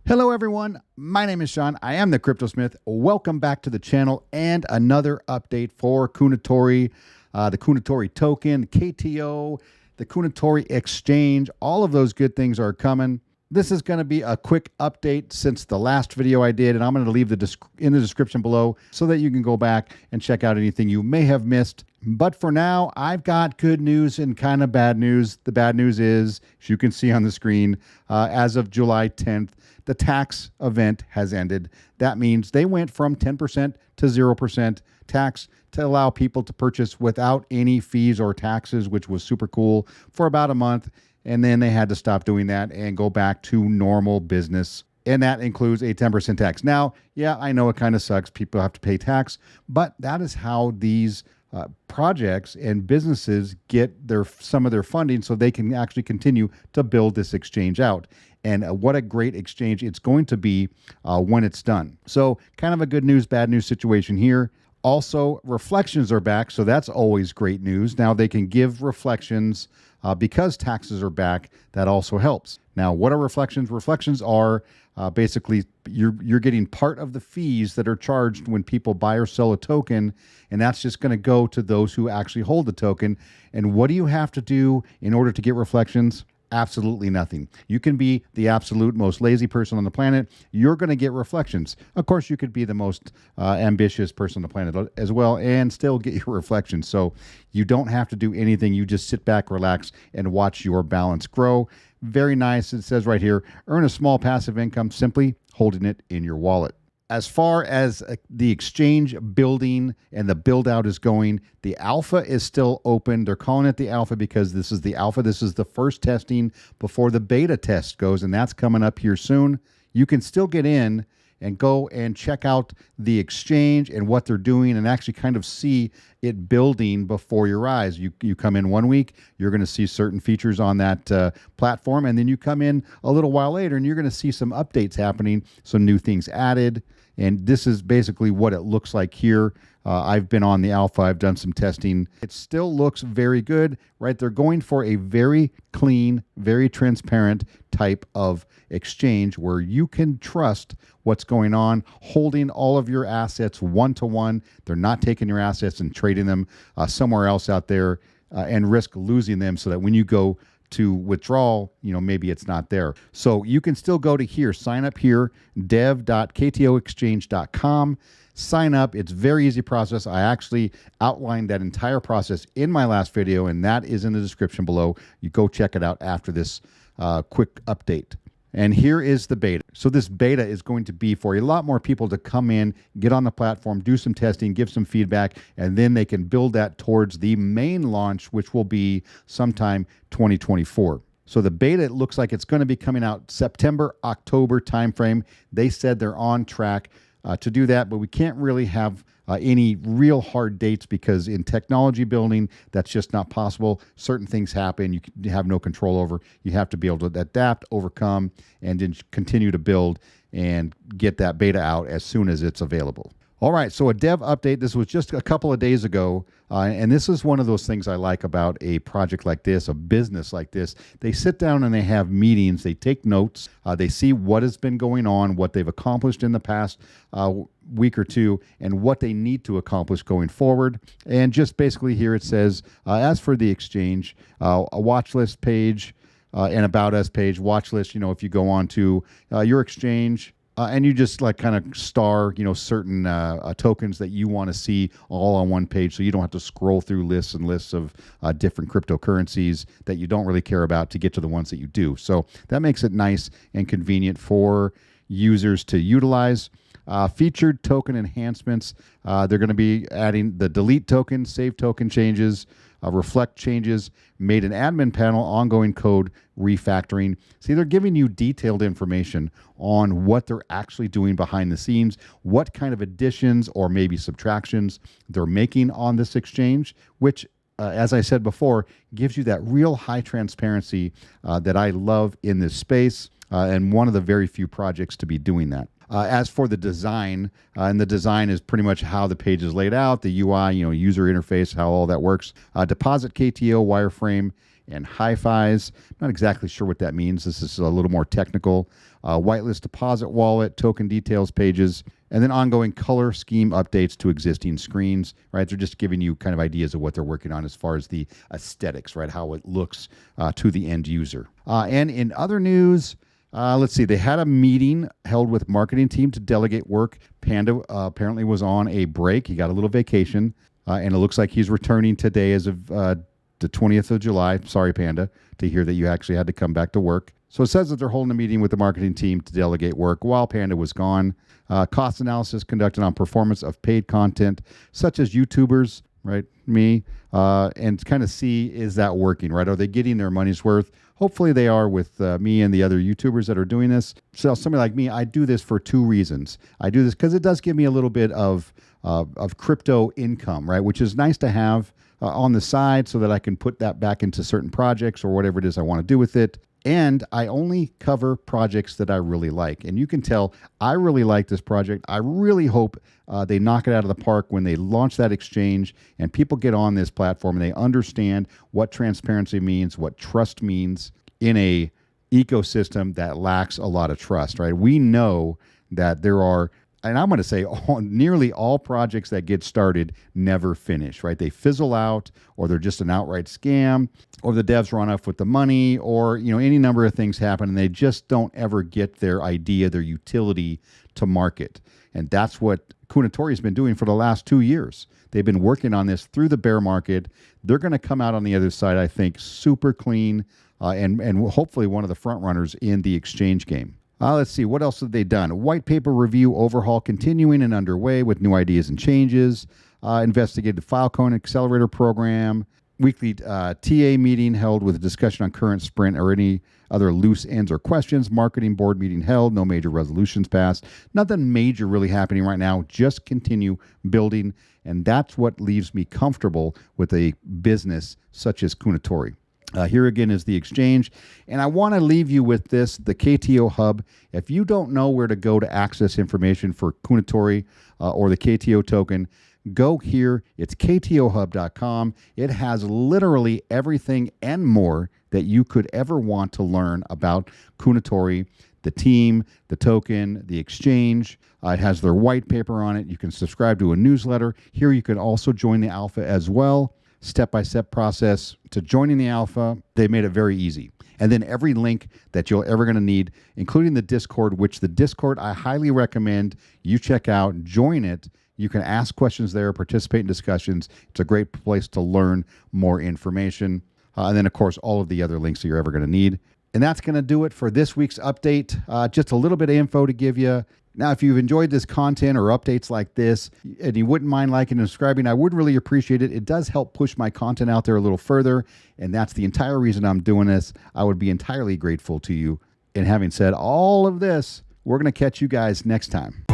Hello, everyone. My name is Sean. I am the Crypto Smith. Welcome back to the channel and another update for Kounotori, the Kounotori token, KTO, the Kounotori exchange. All of those good things are coming. This is going to be a quick update since the last video I did, and I'm going to leave in the description below so that you can go back and check out anything you may have missed. But for now, I've got good news and kind of bad news. The bad news is, as you can see on the screen, as of July 10th, the tax event has ended. That means they went from 10% to 0% tax to allow people to purchase without any fees or taxes, which was super cool for about a month. And then they had to stop doing that and go back to normal business. And that includes a 10% tax. Now, yeah, I know it kind of sucks. People have to pay tax, but that is how these projects and businesses get some of their funding so they can actually continue to build this exchange out. And what a great exchange it's going to be when it's done. So kind of a good news, bad news situation here. Also, reflections are back, so that's always great news. Now they can give reflections because taxes are back. That also helps. Now, what are reflections? Reflections are basically you're getting part of the fees that are charged when people buy or sell a token, and that's just going to go to those who actually hold the token. And what do you have to do in order to get reflections? Absolutely nothing. You can be the absolute most lazy person on the planet. You're going to get reflections. Of course, you could be the most ambitious person on the planet as well and still get your reflections. So you don't have to do anything. You just sit back, relax, and watch your balance grow. Very nice. It says right here, earn a small passive income simply holding it in your wallet. As far as the exchange building and the build out is going, the alpha is still open. They're calling it the alpha because this is the alpha. This is the first testing before the beta test goes, and that's coming up here soon. You can still get in and go and check out the exchange and what they're doing and actually kind of see it building before your eyes. You come in 1 week, you're going to see certain features on that platform, and then you come in a little while later and you're going to see some updates happening, some new things added. And this is basically what it looks like here. I've been on the alpha. I've done some testing. It still looks very good, right? They're going for a very clean, very transparent type of exchange where you can trust what's going on, holding all of your assets one-to-one. They're not taking your assets and trading them somewhere else out there and risk losing them so that when you go to withdrawal, maybe it's not there. So you can still go to here, sign up here, dev.ktoexchange.com. Sign up. It's a very easy process. I actually outlined that entire process in my last video, and that is in the description below. You go check it out after this quick update. And here is the beta. So this beta is going to be for a lot more people to come in, get on the platform, do some testing, give some feedback, and then they can build that towards the main launch, which will be sometime 2024. So the beta, it looks like it's going to be coming out September, October timeframe. They said they're on track to do that, but we can't really have any real hard dates because in technology building, that's just not possible. Certain things happen you have no control over. You have to be able to adapt, overcome, and then continue to build and get that beta out as soon as it's available. All right, so a dev update. This was just a couple of days ago, and this is one of those things I like about a project like this, a business like this. They sit down and they have meetings. They take notes. They see what has been going on, what they've accomplished in the past week or two, and what they need to accomplish going forward. And just basically here it says, as for the exchange, a watch list page and about us page, watch list, if you go on to your exchange, and you just kind of star, certain tokens that you want to see all on one page so you don't have to scroll through lists and lists of different cryptocurrencies that you don't really care about to get to the ones that you do. So that makes it nice and convenient for users to utilize. Featured token enhancements. They're going to be adding the delete token, save token changes, reflect changes, made an admin panel, ongoing code, refactoring. See, they're giving you detailed information on what they're actually doing behind the scenes, what kind of additions or maybe subtractions they're making on this exchange, which as I said before, gives you that real high transparency that I love in this space, and one of the very few projects to be doing that. As for the design, and the design is pretty much how the page is laid out, the UI, user interface, how all that works. Deposit KTO wireframe and hi-fis. Not exactly sure what that means. This is a little more technical. Whitelist deposit wallet, token details pages, and then ongoing color scheme updates to existing screens, right? They're just giving you kind of ideas of what they're working on as far as the aesthetics, right? How it looks to the end user. And in other news, let's see, they had a meeting held with marketing team to delegate work. Panda apparently was on a break. He got a little vacation, and it looks like he's returning today as of the 20th of July. Sorry, Panda, to hear that you actually had to come back to work. So it says that they're holding a meeting with the marketing team to delegate work while Panda was gone. Cost analysis conducted on performance of paid content, such as YouTubers, right, me, and kind of see, is that working, right? Are they getting their money's worth? Hopefully they are with me and the other YouTubers that are doing this. So somebody like me, I do this for two reasons. I do this because it does give me a little bit of crypto income, right, which is nice to have on the side so that I can put that back into certain projects or whatever it is I want to do with it. And I only cover projects that I really like. And you can tell I really like this project. I really hope they knock it out of the park when they launch that exchange and people get on this platform and they understand what transparency means, what trust means in a ecosystem that lacks a lot of trust, right? We know that there are, and I'm going to say nearly all projects that get started never finish, right? They fizzle out, or they're just an outright scam, or the devs run off with the money, or any number of things happen, and they just don't ever get their idea, their utility to market. And that's what Kounotori has been doing for the last 2 years. They've been working on this through the bear market. They're going to come out on the other side, I think, super clean, and hopefully one of the front runners in the exchange game. Let's see, what else have they done? White paper review overhaul continuing and underway with new ideas and changes. Investigated Filecoin accelerator program. Weekly TA meeting held with a discussion on current sprint or any other loose ends or questions. Marketing board meeting held. No major resolutions passed. Nothing major really happening right now. Just continue building. And that's what leaves me comfortable with a business such as Kounotori. Here again is the exchange. And I want to leave you with this, the KTO Hub. If you don't know where to go to access information for Kounotori or the KTO token, go here. It's ktohub.com. It has literally everything and more that you could ever want to learn about Kounotori, the team, the token, the exchange. It has their white paper on it. You can subscribe to a newsletter. Here you can also join the alpha as well. Step-by-step process to joining the alpha. They made it very easy. And then every link that you're ever going to need, including the Discord, which the Discord I highly recommend you check out, join it. You can ask questions there, participate in discussions. It's a great place to learn more information. And then, of course, all of the other links that you're ever going to need. And that's going to do it for this week's update. Just a little bit of info to give you. Now, if you've enjoyed this content or updates like this, and you wouldn't mind liking and subscribing, I would really appreciate it. It does help push my content out there a little further, and that's the entire reason I'm doing this. I would be entirely grateful to you. And having said all of this, we're going to catch you guys next time.